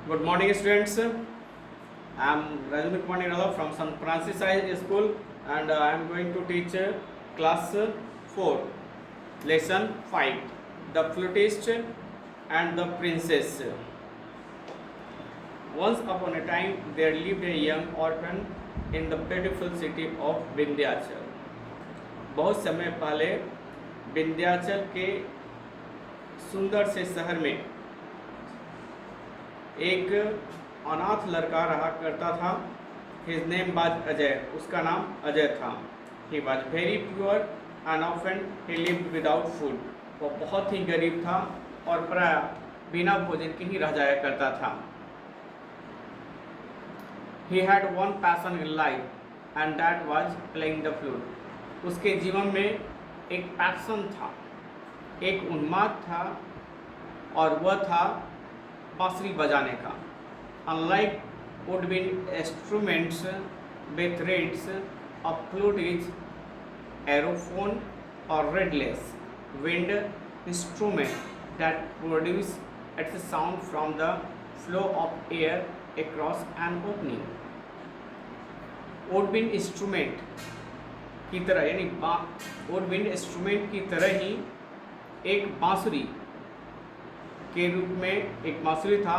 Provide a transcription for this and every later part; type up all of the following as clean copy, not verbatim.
Good morning, students. I am Rajendra Kumar Nirala from St. Francis High School, and I am going to teach class 4, lesson 5, the flutist and the princess. Once upon a time, there lived a young orphan in the beautiful city of Vindhyachal. बहुत समय पहले विंध्याचल के सुंदर से शहर में एक अनाथ लड़का रहा करता था. His name was Ajay. उसका नाम अजय था. He was very poor and often he lived without food. वो बहुत ही गरीब था और प्राय बिना भोजन के ही रह जाया करता था. He had one passion in life and that was playing the flute. उसके जीवन में एक पैशन था, एक उन्माद था, और वह था बांसुरी बजाने का. Unlike woodwind instruments with reeds, a flute is aerophone or reedless wind instrument that produces its sound from the flow of air across an opening. woodwind instrument की तरह यानी woodwind instrument की तरह ही एक बांसुरी के रूप में एक बांसुरी था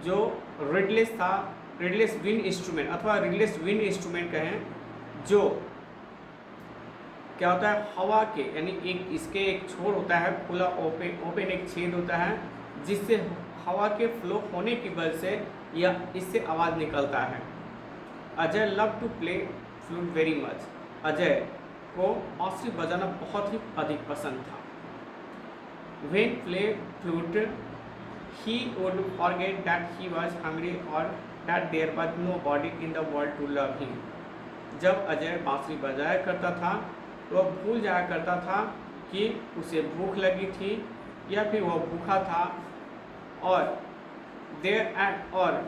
जो रिडलेस था. रिडलेस विंड इंस्ट्रूमेंट अथवा रिडलेस विंड इंस्ट्रूमेंट कहें, जो क्या होता है, हवा के यानी एक इसके एक छोर होता है खुला, ओपन एक छेद होता है जिससे हवा के फ्लो होने की वजह से या इससे आवाज़ निकलता है. Ajay love to play flute very much. Ajay को बांसुरी बजाना बहुत ही अधिक पसंद था. When play flute, he would forget that he was hungry or that there was nobody in the world to love him. जब अजय बांसुरी बजाया करता था तो वह भूल जाया करता था कि उसे भूख लगी थी या फिर वह भूखा था, और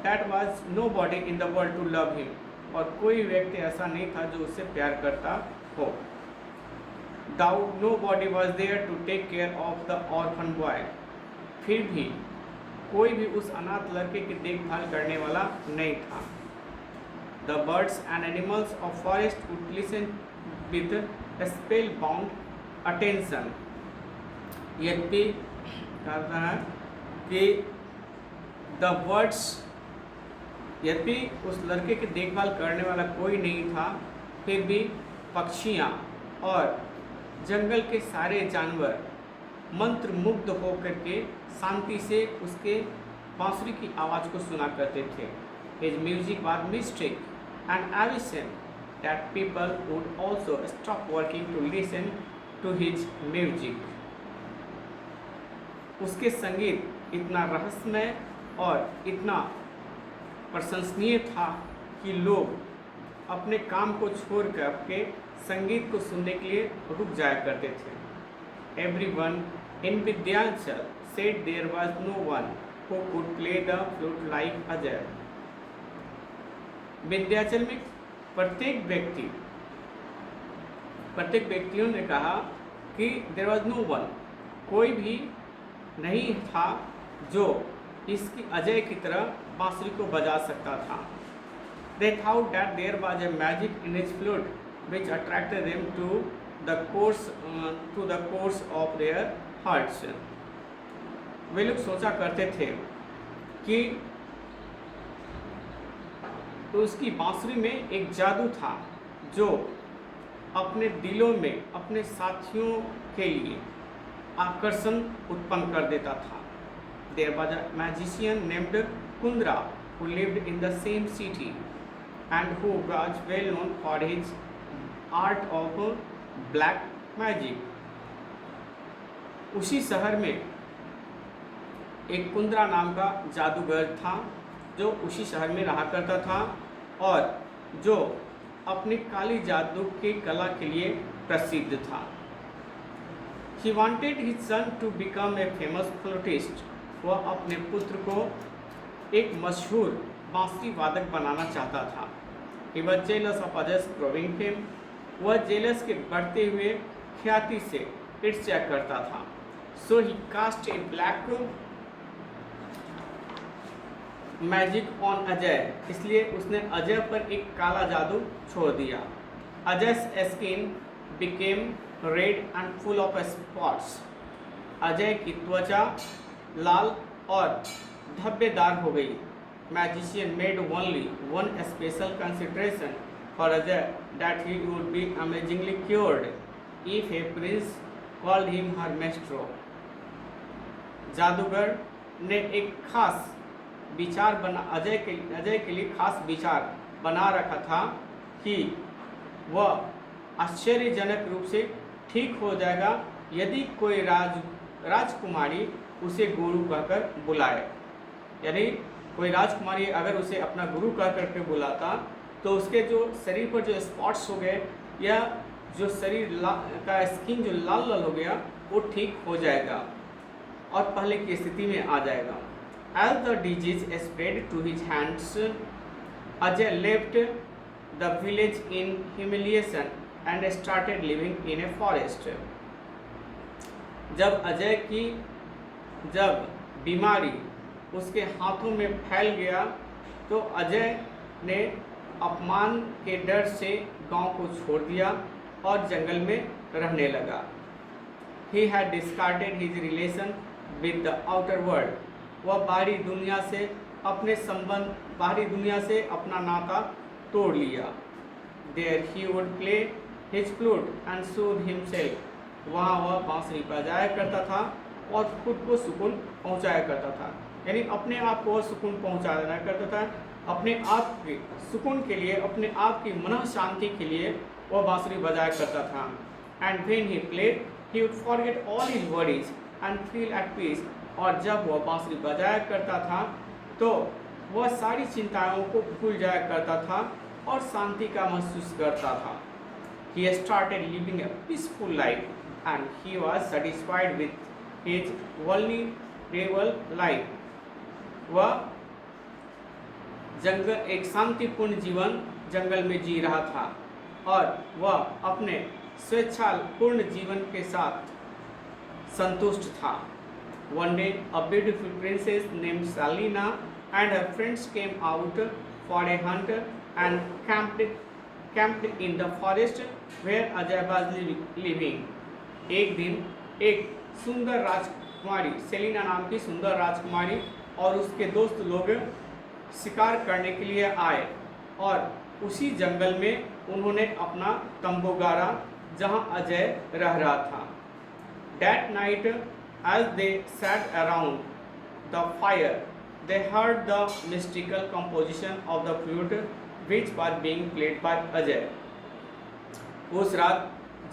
that was nobody in the world to love him. और कोई व्यक्ति ऐसा नहीं था जो उससे प्यार करता हो. Nobody was there to take care of the orphan boy. फिर भी कोई भी उस अनाथ लड़के की देखभाल करने वाला नहीं था. The birds and animals of forest would listen with spellbound attention. यद्यपि कहता है कि the birds, यद्यपि उस लड़के की देखभाल करने वाला कोई नहीं था, फिर भी पक्षियाँ और जंगल के सारे जानवर मंत्र मुग्ध होकर के शांति से उसके बांसुरी की आवाज़ को सुना करते थे. His music was mystic and एविशन that people would also stop working to listen to his music. उसके संगीत इतना रहस्यमय और इतना प्रशंसनीय था कि लोग अपने काम को छोड़कर के संगीत को सुनने के लिए रुक जाया करते थे. Everyone in Vindhyachal said there was no one who could play the flute like Ajay. Vindhyachal में प्रत्येक व्यक्तियों ने कहा कि there was no one, कोई भी नहीं था जो इसकी अजय की तरह बांसुरी को बजा सकता था. They thought that there was a magic in his flute which attracted them to the course of their hearts. वे लोग सोचा करते थे कि उसकी बांसुरी में एक जादू था जो अपने दिलों में अपने साथियों के लिए आकर्षण उत्पन्न कर देता था. There was a magician named Kundra who lived in the same city and who was well known for his art of black magic. उसी शहर में एक कुंद्रा नाम का जादूगर था जो उसी शहर में रहा करता था और जो अपनी काली जादू की कला के लिए प्रसिद्ध था. He wanted his son to become a famous flutist. वह अपने पुत्र को एक मशहूर बांसुरी वादक बनाना चाहता था. He was jealous of Ajay's growing fame. वह जेलस के बढ़ते हुए ख्याति से ईर्ष्या करता था. So he cast a black magic on Ajay, इसलिए उसने अजय पर एक काला जादू छोड़ दिया। Ajay's skin became red and full of spots, Ajay की त्वचा लाल और धब्बेदार हो गई। Magician made only one special consideration for Ajay, that he would be amazingly cured if a prince called him her maestro. जादूगर ने एक खास विचार बना अजय के लिए खास विचार बना रखा था कि वह आश्चर्यजनक रूप से ठीक हो जाएगा यदि कोई राजकुमारी उसे गुरु कहकर बुलाए। यानी कोई राजकुमारी अगर उसे अपना गुरु कह करके बुलाता तो उसके जो शरीर पर जो स्पॉट्स हो गए या जो शरीर का स्किन जो लाल लाल हो गया वो ठीक हो जाएगा और पहले की स्थिति में आ जाएगा। As the disease spread to his hands, Ajay left the village in humiliation and started living in a forest. जब बीमारी उसके हाथों में फैल गया तो अजय ने अपमान के डर से गांव को छोड़ दिया और जंगल में रहने लगा। He had discarded his relation with the outer world. वह बाहरी दुनिया से अपना नाता तोड़ लिया। There he would play his flute and soothe himself. वहाँ वह बांसुरी बजाया करता था और खुद को सुकून पहुँचाया करता था। यानी अपने आप को वह सुकून पहुँचाया करता था। अपने आप के सुकून के लिए, अपने आप की मन शांति के लिए वह बांसुरी बजाया करता था। And when he played, he would forget all his worries and feel at peace. और जब वह बांसुरी बजाया करता था तो वह सारी चिंताओं को भूल जाया करता था और शांति का महसूस करता था। He started living a peaceful life and he was satisfied with his vulnerable life. वह एक शांतिपूर्ण जीवन जंगल में जी रहा था और वह अपने स्वेच्छापूर्ण जीवन के साथ संतुष्ट था। One day, a beautiful princess named Salina and her friends came out for a hunt and camped in the forest where Ajay was living. एक दिन एक सुंदर राजकुमारी, सेलिना नाम की सुंदर राजकुमारी और उसके दोस्त लोग शिकार करने के लिए आए और उसी जंगल में उन्होंने अपना तंबू गाड़ा जहां अजय रह रहा था। That night, as they sat around the fire, they heard the mystical composition of the flute which was being played by Ajay. उस रात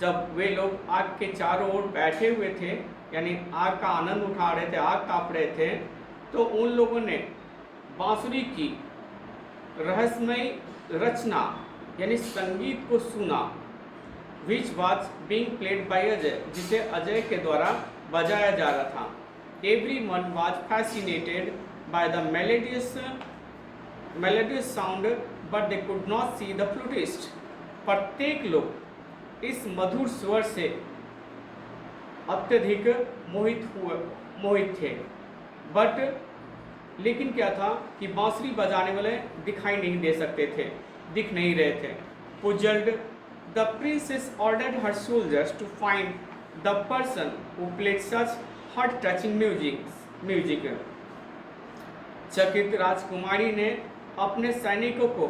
जब वे लोग आग के चारों ओर बैठे हुए थे, यानी आग का आनंद उठा रहे थे, आग ताप रहे थे, तो उन लोगों ने बांसुरी की रहस्यमय रचना यानी संगीत को सुना, which was being played by Ajay, जिसे अजय के द्वारा बजाया जा रहा था। Everyone was fascinated by the melodious sound, but they could not see the flutist. प्रत्येक लोग इस मधुर स्वर से अत्यधिक मोहित थे, लेकिन क्या था कि बांसुरी बजाने वाले दिखाई नहीं दे सकते थे, दिख नहीं रहे थे। Puzzled, the princess ordered her soldiers to find the person who played such heart-touching music. चकित राजकुमारी ने अपने सैनिकों को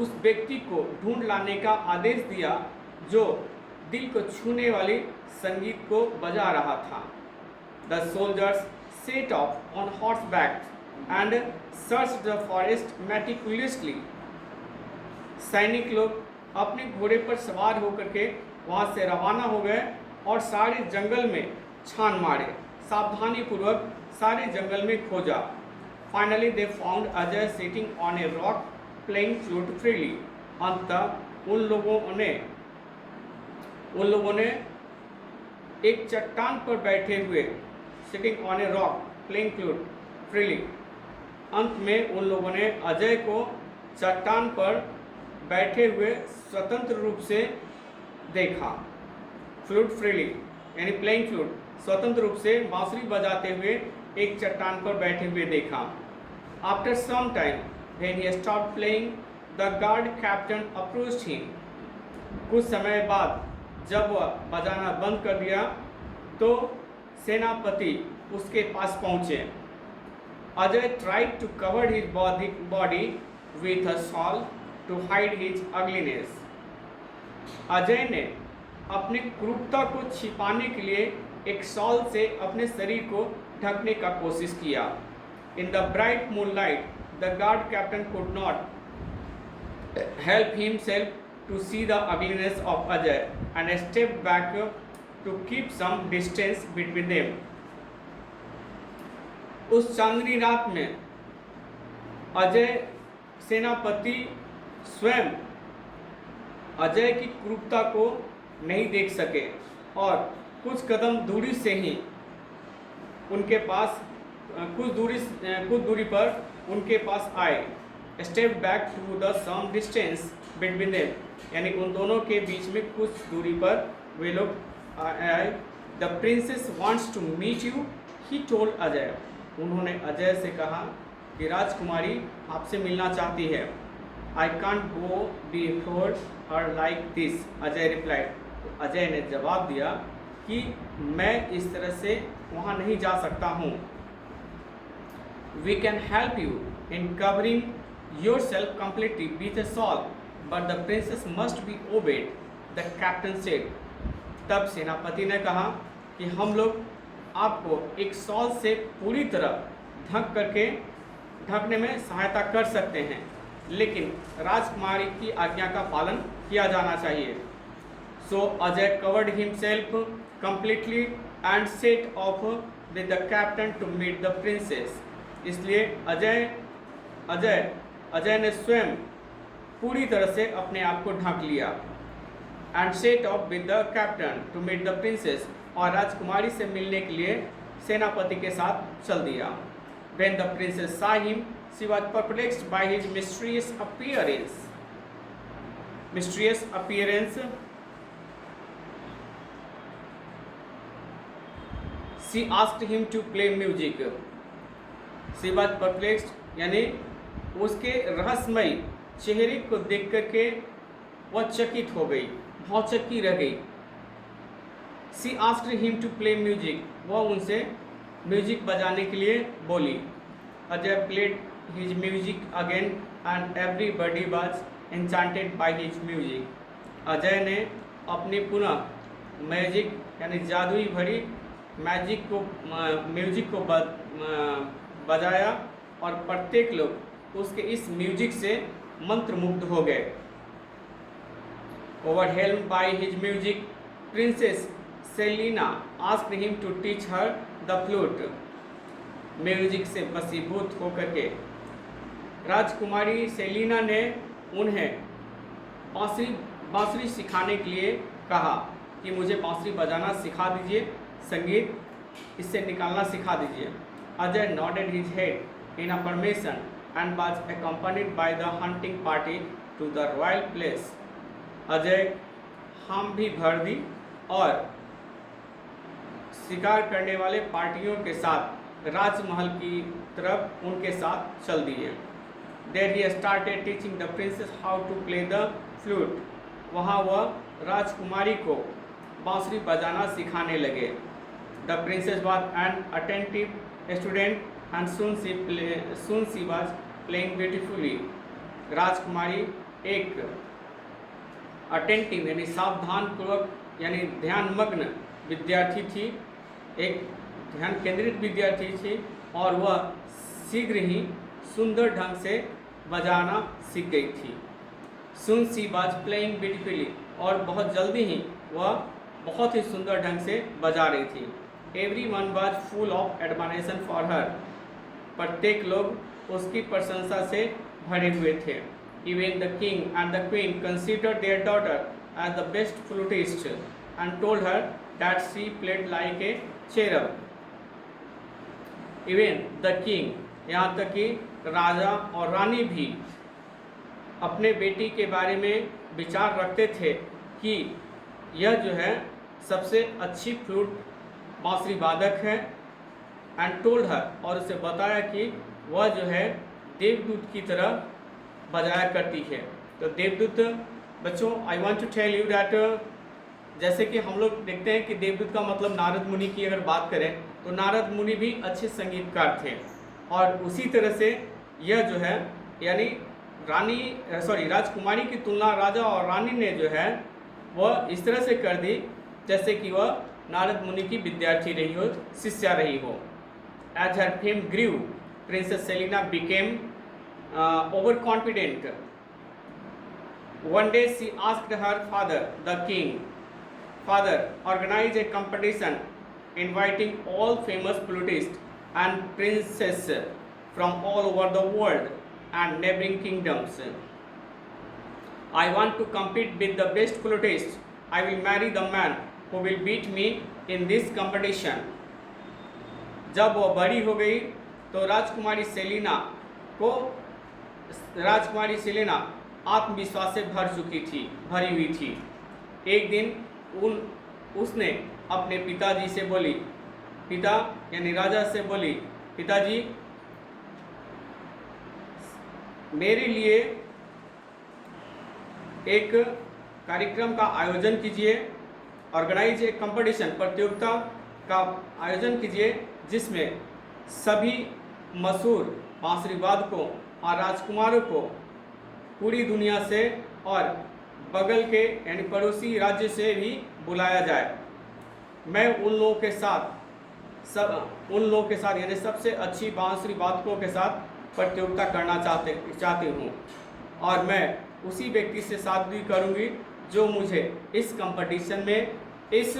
उस व्यक्ति को ढूंढ लाने का आदेश दिया जो दिल को छूने वाली संगीत को बजा रहा था। The soldiers set off on horseback and searched the forest meticulously. सैनिक लोग अपने घोड़े पर सवार होकर के वहाँ से रवाना हो गए और सारे जंगल में छान मारे, सावधानी पूर्वक सारे जंगल में खोजा। Finally they found Ajay sitting on a rock playing flute freely. अंततः उन लोगों ने एक चट्टान पर बैठे हुए sitting on a rock playing flute freely. अंत में उन लोगों ने अजय को चट्टान पर बैठे हुए स्वतंत्र रूप से देखा। फ्लूट फ्रीली यानी प्लेइंग फ्लूट, स्वतंत्र रूप से बांसुरी बजाते हुए एक चट्टान पर बैठे हुए देखा। After some time, when he stopped playing, the guard captain approached him. कुछ समय बाद जब वह बजाना बंद कर दिया तो सेनापति उसके पास पहुंचे। Ajay tried to cover his body with a shawl to hide his ugliness. Ajay ने अपनी क्रूरता को छिपाने के लिए एक शॉल से अपने शरीर को ढकने का कोशिश किया। In the bright moonlight, the guard captain could not help himself to see the ugliness of Ajay and stepped back to keep some distance between them. उस चांदनी रात में अजय सेनापति स्वयं अजय की क्रूरता को नहीं देख सके और कुछ कदम दूरी से ही उनके पास कुछ दूरी पर उनके पास आए। Step back to the some distance between them, यानी उन दोनों के बीच में कुछ दूरी पर वे लोग आए। The princess wants to meet you, he told Ajay. उन्होंने अजय से कहा कि राजकुमारी आपसे मिलना चाहती है। I can't go before her like this, Ajay replied. Ajay ने जवाब दिया कि मैं इस तरह से वहाँ नहीं जा सकता हूँ। We can help you in covering yourself completely with a shawl but the princess must be obeyed, the captain said. तब सेनापति ने कहा कि हम लोग आपको एक शॉल से पूरी तरह ढकने में सहायता कर सकते हैं, लेकिन राजकुमारी की आज्ञा का पालन किया जाना चाहिए। So Ajay covered himself completely and set off with the captain to meet the princess. इसलिए अजय ने स्वयं पूरी तरह से अपने आप को ढक लिया। And set off with the captain to meet the princess, और राजकुमारी से मिलने के लिए सेनापति के साथ चल दिया। When the princess saw him, she was perplexed by his mysterious appearance. She asked him to play music. She was perplexed, यानी उसके रहस्यमय चेहरे को देख करके वह चकित हो गई, भौचक्की रह गई। She asked him to play music. वह उनसे म्यूजिक बजाने के लिए बोली। Ajay played his music again and everybody was enchanted by his music. Ajay ने अपनी पुनः मैजिक यानी जादुई भरी म्यूजिक को बजाया और प्रत्येक लोग उसके इस म्यूजिक से मंत्रमुग्ध हो गए। Overwhelmed by his music, Princess Selina asked him to teach her the flute. Music से वशीभूत होकर के राजकुमारी सेलिना ने उन्हें बांसुरी सिखाने के लिए कहा कि मुझे बांसुरी बजाना सिखा दीजिए, संगीत इससे निकालना सिखा दीजिए। Ajay nodded his head in affirmation and was accompanied by the hunting party to the royal place. Ajay हम भी भर दी और शिकार करने वाले पार्टियों के साथ राजमहल की तरफ उनके साथ चल दिए। There he started teaching the princess how to play the flute. वहाँ वह राजकुमारी को बांसुरी बजाना सिखाने लगे। The princess was an attentive student and soon she was playing beautifully. राजकुमारी एक अटेंटिव यानी सावधानपूर्वक यानी ध्यानमग्न विद्यार्थी थी, एक ध्यान केंद्रित विद्यार्थी थी और वह शीघ्र ही सुंदर ढंग से बजाना सीख गई थी। Soon she was playing beautifully, और बहुत जल्दी ही वह बहुत ही सुंदर ढंग से बजा रही थी। Everyone was full of admiration for her. प्रत्येक लोग उसकी प्रशंसा से भरे हुए थे। Even the king and the queen considered their daughter as the best flutist and told her that she played like a cherub. Even the king, यहाँ तक कि राजा और रानी भी अपने बेटी के बारे में विचार रखते थे कि यह जो है सबसे अच्छी फ्लूट बांसुरी वादक है। एंड टोल्ड हर, और उसे बताया कि वह जो है देवदूत की तरह बजाया करती है। तो देवदूत बच्चों, I want to tell you that, जैसे कि हम लोग देखते हैं कि देवदूत का मतलब नारद मुनि की अगर बात करें तो नारद मुनि भी अच्छे संगीतकार थे, और उसी तरह से यह जो है यानी राजकुमारी की तुलना राजा और रानी ने जो है वह इस तरह से कर दी जैसे कि वह नारद मुनि की विद्यार्थी रही हो, शिष्या रही हो। As her fame grew, princess Selina became over confident. One day she asked her father the king, father, organize a competition inviting all famous flutists and princesses from all over the world and neighboring kingdoms. I want to compete with the best flutists. I will marry the man who will beat me in this competition. जब वह बड़ी हो गई तो राजकुमारी Selina आत्मविश्वास से भरी हुई थी। एक दिन उसने अपने पिताजी से बोली, पिता यानी राजा से बोली, पिताजी मेरे लिए एक कार्यक्रम का आयोजन कीजिए, ऑर्गेनाइज ए कंपटीशन, प्रतियोगिता का आयोजन कीजिए जिसमें सभी मशहूर बांसुरी वादकों और राजकुमारों को पूरी दुनिया से और बगल के यानी पड़ोसी राज्य से भी बुलाया जाए। मैं उन लोगों के साथ यानी सबसे अच्छी बांसुरी वादकों के साथ प्रतियोगिता करना चाहती हूँ, और मैं उसी व्यक्ति से शादी करूँगी जो मुझे इस कंपटीशन में, इस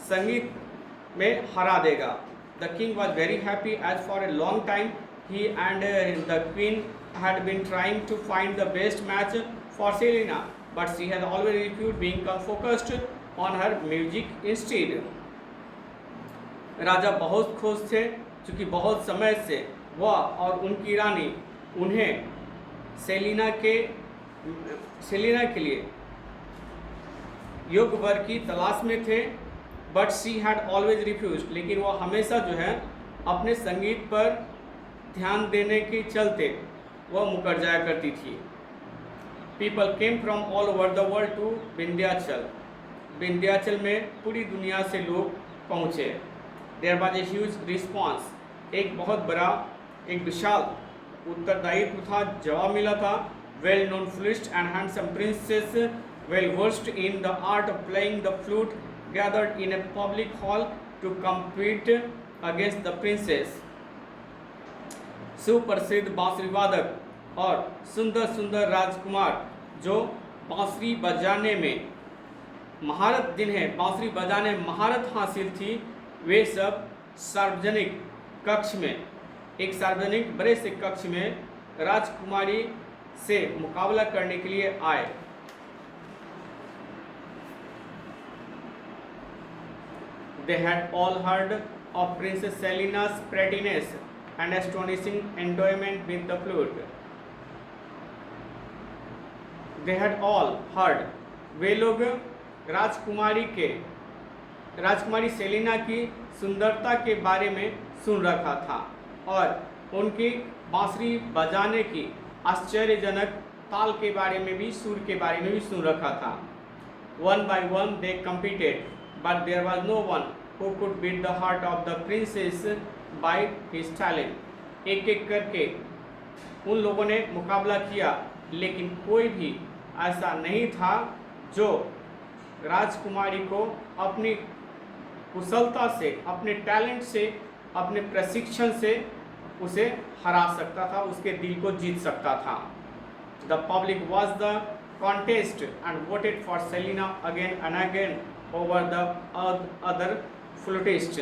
संगीत में हरा देगा। The king was very happy as for a long time he and the queen had been trying to find the best match for Selina, but she had always refused, being focused on her music instead. राजा बहुत खुश थे क्योंकि बहुत समय से वह और उनकी रानी उन्हें सेलिना के लिए योग्य वर की तलाश में थे, but she had always refused, लेकिन वह हमेशा जो है अपने संगीत पर ध्यान देने के चलते वह मुकर जाया करती थी। People came from all over the world to Vindhyachal. Vindhyachal में पूरी दुनिया से लोग पहुँचे। There was a huge response। एक बहुत बड़ा, एक विशाल उत्तरदायित्व था, जवाब मिला था। Well known flutists and handsome princesses, well versed in the art of playing the flute, gathered in a public hall to compete against the princess। सुप्रसिद्ध बांसुरी वादक और सुंदर सुंदर राजकुमार जो बांसुरी बजाने में महारत हासिल थी, वे सब एक सार्वजनिक बड़े से कक्ष में राजकुमारी से मुकाबला करने के लिए आए। They had all heard of Princess Selina's prettiness and astonishing endowment with the flute। They had all heard, वे लोग राजकुमारी सेलिना की सुंदरता के बारे में सुन रखा था और उनकी बांसुरी बजाने की आश्चर्यजनक ताल के बारे में भी, सुर के बारे में भी सुन रखा था। One by one they competed, but there was no one who could beat the heart of the princess by his talent। एक एक करके उन लोगों ने मुकाबला किया, लेकिन कोई भी ऐसा नहीं था जो राजकुमारी को अपनी कुशलता से, अपने टैलेंट से, अपने प्रशिक्षण से उसे हरा सकता था, उसके दिल को जीत सकता था। The public was the contest and voted for Selina again and again over the other flutist.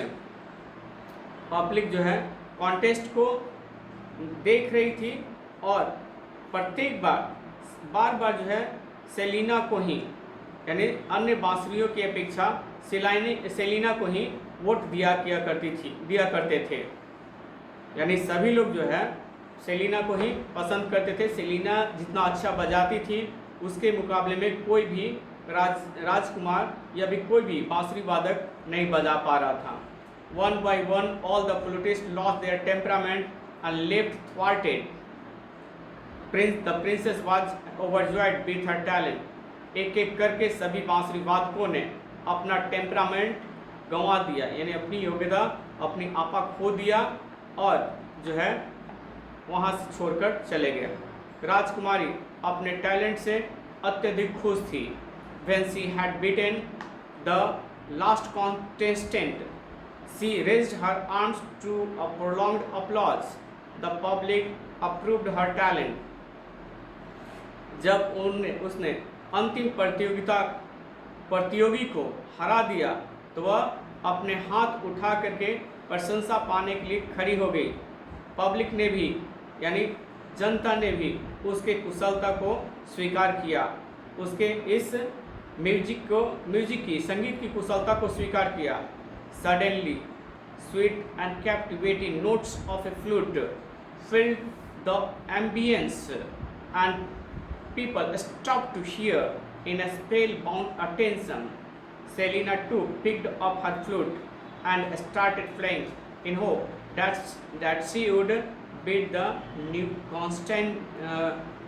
Public जो है कॉन्टेस्ट को देख रही थी और प्रत्येक बार जो है सेलिना को ही, यानी अन्य बांसुरियों की अपेक्षा सेलिना को ही वोट दिया करते थे। यानी सभी लोग जो है सेलिना को ही पसंद करते थे। सेलिना जितना अच्छा बजाती थी उसके मुकाबले में कोई भी राजकुमार या भी कोई भी बांसुरी वादक नहीं बजा पा रहा था। One by one all the flutists lost their temperament and left thwarted the princess was overjoyed with her talent. एक एक करके सभी बांसुरी वादकों ने अपना टेम्परामेंट गंवा दिया, यानी अपनी योग्यता, अपनी आपा खो दिया और जो है वहाँ से छोड़कर चले गए। राजकुमारी अपने टैलेंट से अत्यधिक खुश थी। When she had beaten the last contestant, she raised her arms to a prolonged applause. The public approved her talent. जब उसने अंतिम प्रतियोगी को हरा दिया तो वह अपने हाथ उठा करके प्रशंसा पाने के लिए खड़ी हो गई। पब्लिक ने भी, यानी जनता ने भी उसके कुशलता को स्वीकार किया, उसके इस म्यूजिक की संगीत की कुशलता को स्वीकार किया। Suddenly sweet and captivating notes of a flute filled the ambience and people stopped to hear in a spellbound attention. Selina too picked up her flute and started playing in hope that she would beat the new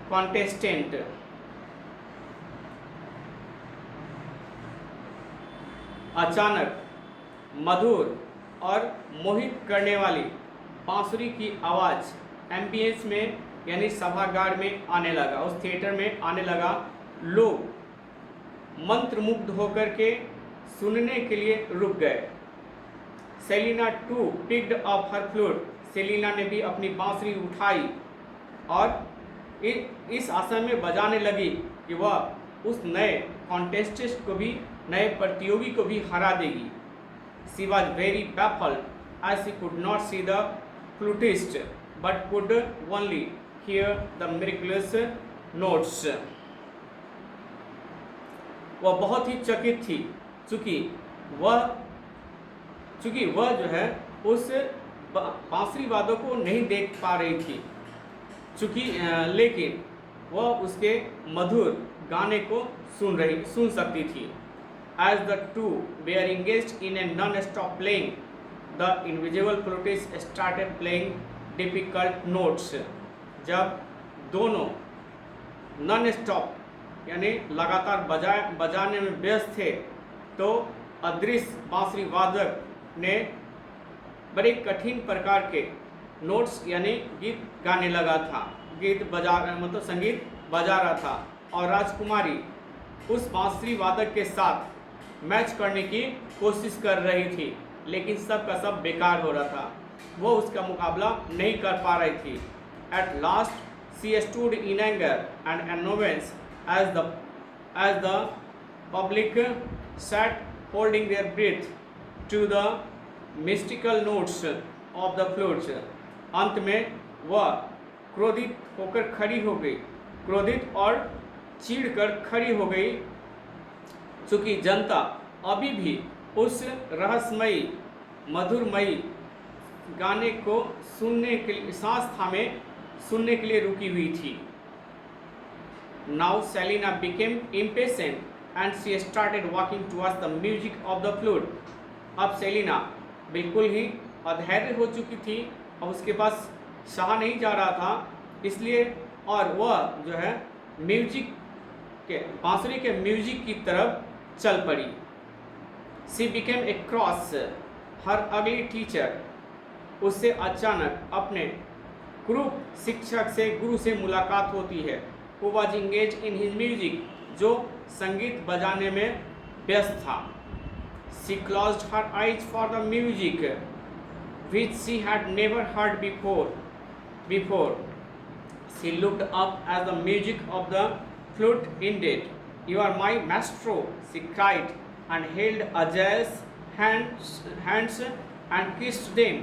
contestant. अचानक मधुर और मोहित करने वाली बांसुरी की आवाज़ ambience में, यानी सभागार में आने लगा, उस थिएटर में आने लगा। लोग मंत्रमुग्ध होकर के सुनने के लिए रुक गए। Selina too picked up her flute. Selina ने भी अपनी बांसुरी उठाई और इस आशा में बजाने लगी कि वह उस नए कॉन्टेस्टेंट को भी, नए प्रतियोगी को भी हरा देगी। She was very baffled as she could not see the flutist but could only hear the miraculous notes. वह बहुत ही चकित थी, चूँकि वह जो है उस बांसुरी वादक को नहीं देख पा रही थी, लेकिन वह उसके मधुर गाने को सुन सकती थी। As the two were engaged in a non-stop playing, the invisible flutist started playing difficult notes. जब दोनों non-stop यानी लगातार बजाने में व्यस्त थे, तो अदृश्य बांसुरी वादक ने बड़े कठिन प्रकार के नोट्स यानी गीत गाने लगा था, मतलब संगीत बजा रहा था, और राजकुमारी उस बांसुरी वादक के साथ मैच करने की कोशिश कर रही थी, लेकिन सब का सब बेकार हो रहा था। वो उसका मुकाबला नहीं कर पा रही थी। At last, she stood in anger and annoyance as the public sat holding their breath to the mystical notes of the flutes. अंत में वह क्रोधित होकर खड़ी हो गई, क्रोधित और चीढ़कर खड़ी हो गई, चूँकि जनता अभी भी उस रहस्यमयी मधुरमयी गाने को सुनने के लिए, सांस थामे सुनने के लिए रुकी हुई थी। Now Selina became impatient and she started walking towards the music of the flute. अब सेलिना बिल्कुल ही अधैर्य हो चुकी थी, अब उसके पास सहा नहीं जा रहा था, इसलिए और वह जो है म्यूजिक के, बांसुरी के म्यूजिक की तरफ चल पड़ी। She became a cross, her ugly teacher. उससे अचानक अपने क्रूर शिक्षक से, गुरु से मुलाकात होती है। Who was engaged in his music, जो संगीत बजाने में व्यस्त था। She closed her eyes for the music, which she had never heard before. She looked up as the music of the flute ended. You are my maestro, she cried, and held Ajay's hands and kissed them.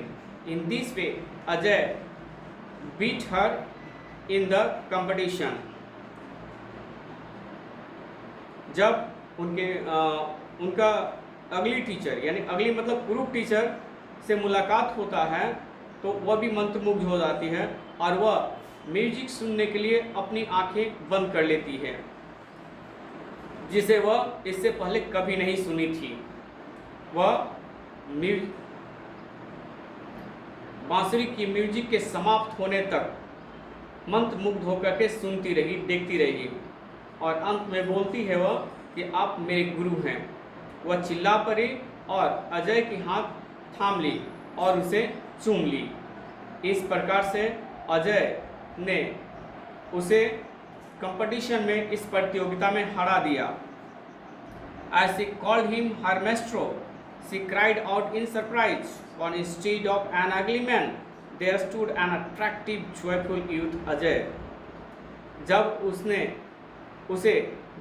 In this way, Ajay beat her in the competition. जब उनका अगली teacher, यानी अगली मतलब group teacher से मुलाकात होता है, तो वह भी मंत्रमुग्ध हो जाती है और वह म्यूजिक सुनने के लिए अपनी आंखें बंद कर लेती है, जिसे वह इससे पहले कभी नहीं सुनी थी। वह बांसुरी की म्यूजिक के समाप्त होने तक मंत्रमुग्ध होकर के सुनती रही, देखती रही और अंत में बोलती है वह कि आप मेरे गुरु हैं। वह चिल्ला पड़ी और अजय की हाथ थाम ली और उसे चूम ली। इस प्रकार से अजय ने उसे कंपटीशन में, इस प्रतियोगिता में हरा दिया। As she called him her maestro, she cried out in surprise, for instead of an ugly man, there stood an attractive, joyful youth, Ajay. जब उसने उसे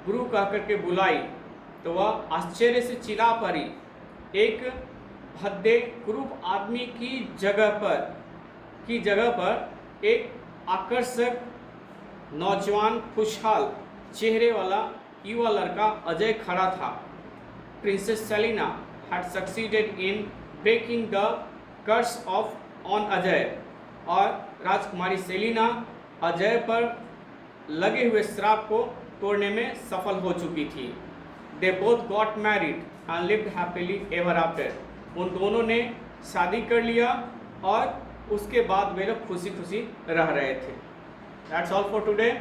गुरु कहकर के बुलाई तो वह आश्चर्य से चिल्ला पड़ी। एक भद्दे कुरूप आदमी की जगह पर एक आकर्षक नौजवान खुशहाल चेहरे वाला युवा लड़का अजय खड़ा था। Princess Selina had succeeded in breaking the curse on Ajay, और राजकुमारी सेलिना अजय पर लगे हुए श्राप को तोड़ने में सफल हो चुकी थी। They both got married and lived happily ever after. उन दोनों ने शादी कर लिया और उसके बाद वे लोग खुशी खुशी रह रहे थे। That's all for today.